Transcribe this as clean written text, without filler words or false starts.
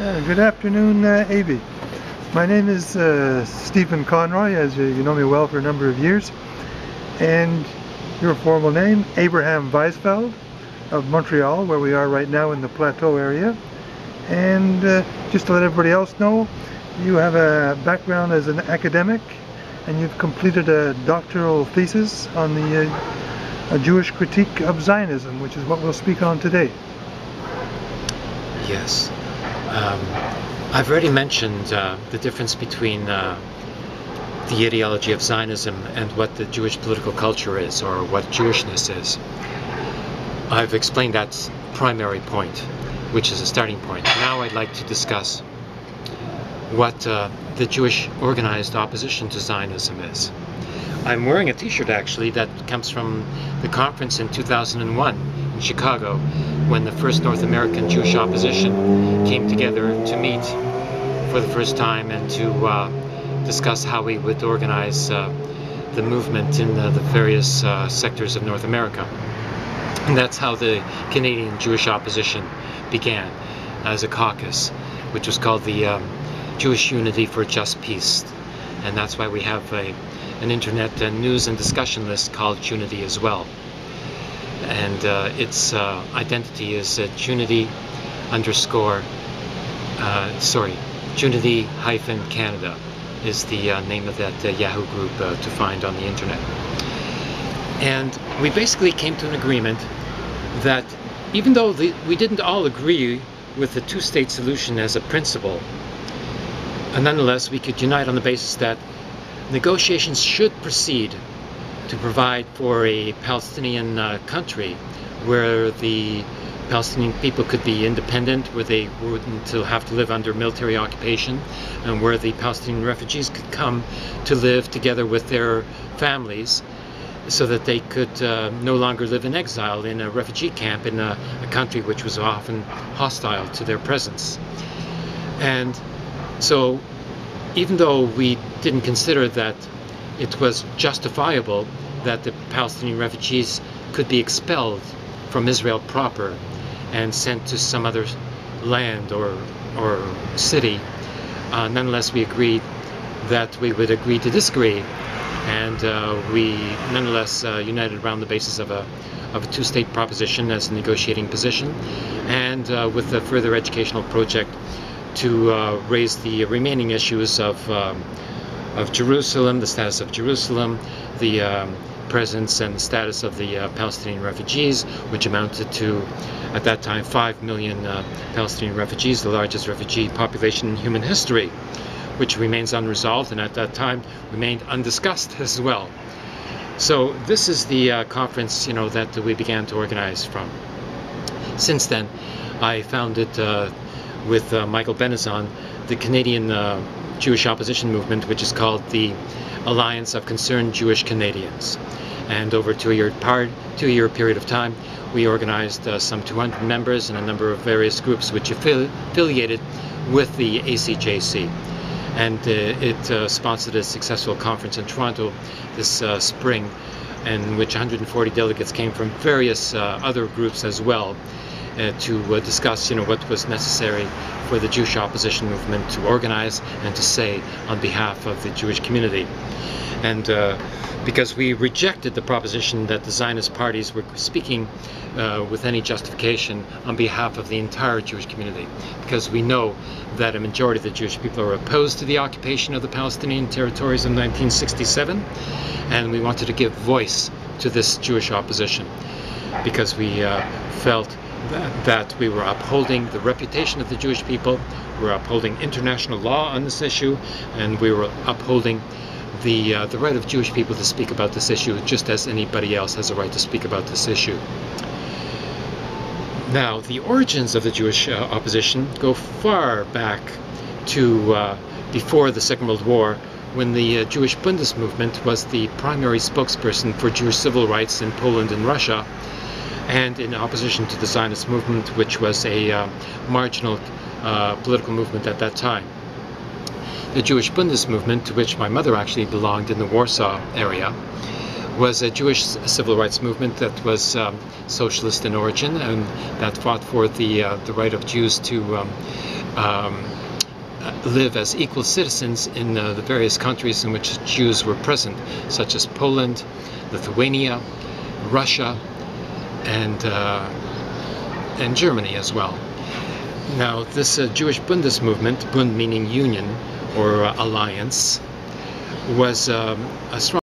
Good afternoon, Avi. My name is Stephen Conroy, as you know me well for a number of years. And your formal name, Abraham Weizfeld of Montreal, where we are right now in the Plateau area. And just to let everybody else know, you have a background as an academic, and you've completed a doctoral thesis on the a Jewish critique of Zionism, which is what we'll speak on today. Yes. I've already mentioned the difference between the ideology of Zionism and what the Jewish political culture is, or what Jewishness is. I've explained that primary point, which is a starting point. Now I'd like to discuss what the Jewish organized opposition to Zionism is. I'm wearing a t-shirt actually that comes from the conference in 2001 in Chicago, when the first North American Jewish opposition came together to meet for the first time and to discuss how we would organize the movement in the various sectors of North America. And that's how the Canadian Jewish opposition began, as a caucus, which was called the Jewish Unity for Just Peace. And that's why we have an internet news and discussion list called Unity as well. And its identity is Unity-Canada is the name of that Yahoo group to find on the internet. And we basically came to an agreement that even though we didn't all agree with the two-state solution as a principle, nonetheless we could unite on the basis that negotiations should proceed to provide for a Palestinian country where the Palestinian people could be independent, where they wouldn't have to live under military occupation, and where the Palestinian refugees could come to live together with their families, so that they could no longer live in exile in a refugee camp in a country which was often hostile to their presence. And so, even though we didn't consider that it was justifiable that the Palestinian refugees could be expelled from Israel proper and sent to some other land or city, nonetheless we agreed that we would agree to disagree, and we nonetheless united around the basis of a two-state proposition as a negotiating position, and with a further educational project to raise the remaining issues of Jerusalem, the status of Jerusalem, the presence and status of the Palestinian refugees, which amounted to, at that time, 5 million Palestinian refugees, the largest refugee population in human history, which remains unresolved and at that time remained undiscussed as well. So this is the conference, that we began to organize from. Since then, I founded with Michael Benazon the Canadian Jewish opposition movement, which is called the Alliance of Concerned Jewish Canadians. And over a two-year period of time, we organized some 200 members and a number of various groups which affiliated with the ACJC. And it sponsored a successful conference in Toronto this spring, in which 140 delegates came from various other groups as well, to discuss, what was necessary for the Jewish opposition movement to organize and to say on behalf of the Jewish community. And because we rejected the proposition that the Zionist parties were speaking with any justification on behalf of the entire Jewish community, because we know that a majority of the Jewish people are opposed to the occupation of the Palestinian territories in 1967, and we wanted to give voice to this Jewish opposition, because we felt that we were upholding the reputation of the Jewish people, we were upholding international law on this issue, and we were upholding the right of Jewish people to speak about this issue, just as anybody else has a right to speak about this issue. Now, the origins of the Jewish opposition go far back to before the Second World War, when the Jewish Bundist movement was the primary spokesperson for Jewish civil rights in Poland and Russia, and in opposition to the Zionist movement, which was a marginal political movement at that time. The Jewish Bundist movement, to which my mother actually belonged in the Warsaw area, was a Jewish civil rights movement that was socialist in origin, and that fought for the right of Jews to live as equal citizens in the various countries in which Jews were present, such as Poland, Lithuania, Russia, and Germany as well. Now, this Jewish Bundes movement, Bund meaning union or alliance, was a strong